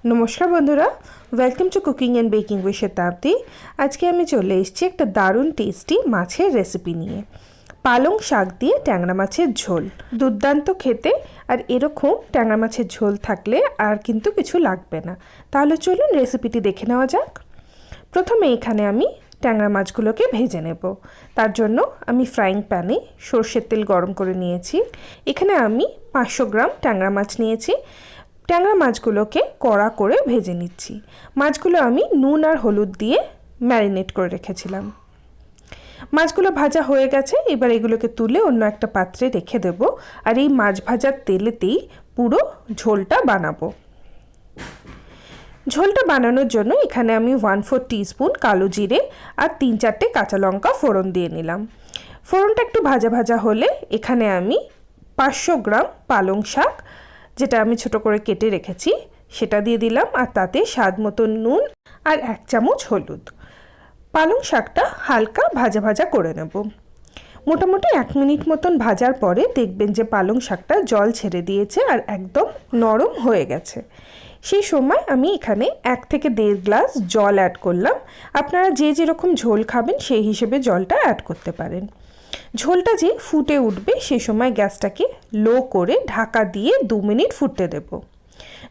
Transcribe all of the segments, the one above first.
नमस्कार बंधुरा welcome to cooking and baking with Shatabdi. आज के आमी चले एसेछि एक दारुण टेस्टी माछेर रेसिपि निये। पालंग शाक दिए टैंगरा माछेर झोल दुर्दान्त खेते और एरकम टैंगरा माछेर झोल थाकले आर किन्तु किछु लागबे ना। ताहले चलुन रेसिपिटी देखे नेওয়া যাক। प्रथमे एखाने आमी टैंगरा माछगुलोके भेजे नेब। तार जोन्नो आमी फ्राइंग पैने सर्षेर तेल गरम करे निয়েছি। एखाने आमी 500 ग्राम टैंगरा माछ निয়েছি। टैंगरा माछगुलोके कड़ा करे भेजे निচ্ছি। माछगुलो आमी नुन और हलुद दिए मैरिनेट करे रेखेছিলাম। माछगुलो भाजा हो गेছে। এবার এগুলোকে তুলে অন্য একটা পাত্রে রেখে দেব আর এই মাছ ভাজার তেলেতেই পুরো ঝোলটা বানাবো। ঝোলটা বানানোর জন্য এখানে আমি 1/4 টিস্পুন কালো জিরে আর 3-4টে কাঁচা লঙ্কা ফোড়ন দিয়ে নিলাম। ফোড়নটা একটু ভাজা ভাজা হলে এখানে আমি 500 গ্রাম পালং শাক যেটা আমি ছোট করে কেটে রেখেছি সেটা দিয়ে দিলাম আর তাতে স্বাদ মতো নুন আর 1 চামচ হলুদ। পালং শাকটা হালকা ভাজা ভাজা করে নেব। মোটামুটি 1 মিনিট মতন ভাজার পরে দেখবেন যে পালং শাকটা জল ছেড়ে দিয়েছে আর একদম নরম হয়ে গেছে। সেই সময় আমি এখানে 1 থেকে 1.5 গ্লাস জল অ্যাড করলাম। আপনারা যে যেরকম ঝোল খাবেন সেই হিসেবে জলটা অ্যাড করতে পারেন। ঝোলটা যে ফুটে উঠবে সেই সময় গ্যাসটাকে লো করে ঢাকা দিয়ে 2 মিনিট ফুটতে দেব।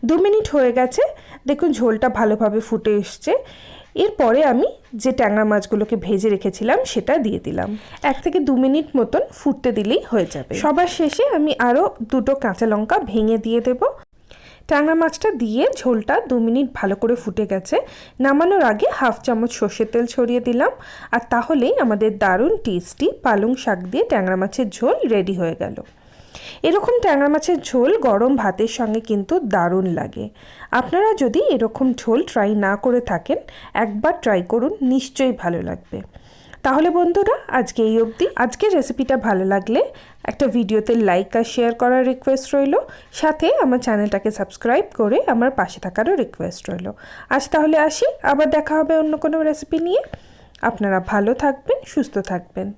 2 মিনিট হয়ে গেছে, দেখুন ঝোলটা ভালোভাবে ফুটে এসছে। এরপরে আমি যে ট্যাংরা মাছগুলোকে ভেজে রেখেছিলাম সেটা দিয়ে দিলাম। 1 থেকে 2 মিনিট মতন ফুটতে দিলেই হয়ে যাবে। সবার শেষে আমি আরও 2টো কাঁচা লঙ্কা ভেঙে দিয়ে দেব। ট্যাংরা মাছটা দিয়ে ঝোলটা 2 মিনিট ভালো করে ফুটে গেছে। নামানোর আগে 1/2 চামচ সর্ষের তেল ছড়িয়ে দিলাম আর তাহলেই আমাদের দারুণ টেস্টি পালং শাক দিয়ে ট্যাংরা মাছের ঝোল রেডি হয়ে গেল। এরকম ট্যাংরা মাছের ঝোল গরম ভাতের সঙ্গে কিন্তু দারুণ লাগে। আপনারা যদি এরকম ঝোল ট্রাই না করে থাকেন একবার ট্রাই করুন, নিশ্চয়ই ভালো লাগবে। তাহলে বন্ধুরা আজকে এই অবধি। আজকের রেসিপিটা ভালো লাগলে একটা ভিডিওতে লাইক আর শেয়ার করার রিকোয়েস্ট রইল, সাথে আমার চ্যানেলটাকে সাবস্ক্রাইব করে আমার পাশে থাকারও রিকোয়েস্ট রইল। আজ তাহলে আসি, আবার দেখা হবে অন্য কোনো রেসিপি নিয়ে। আপনারা ভালো থাকবেন, সুস্থ থাকবেন।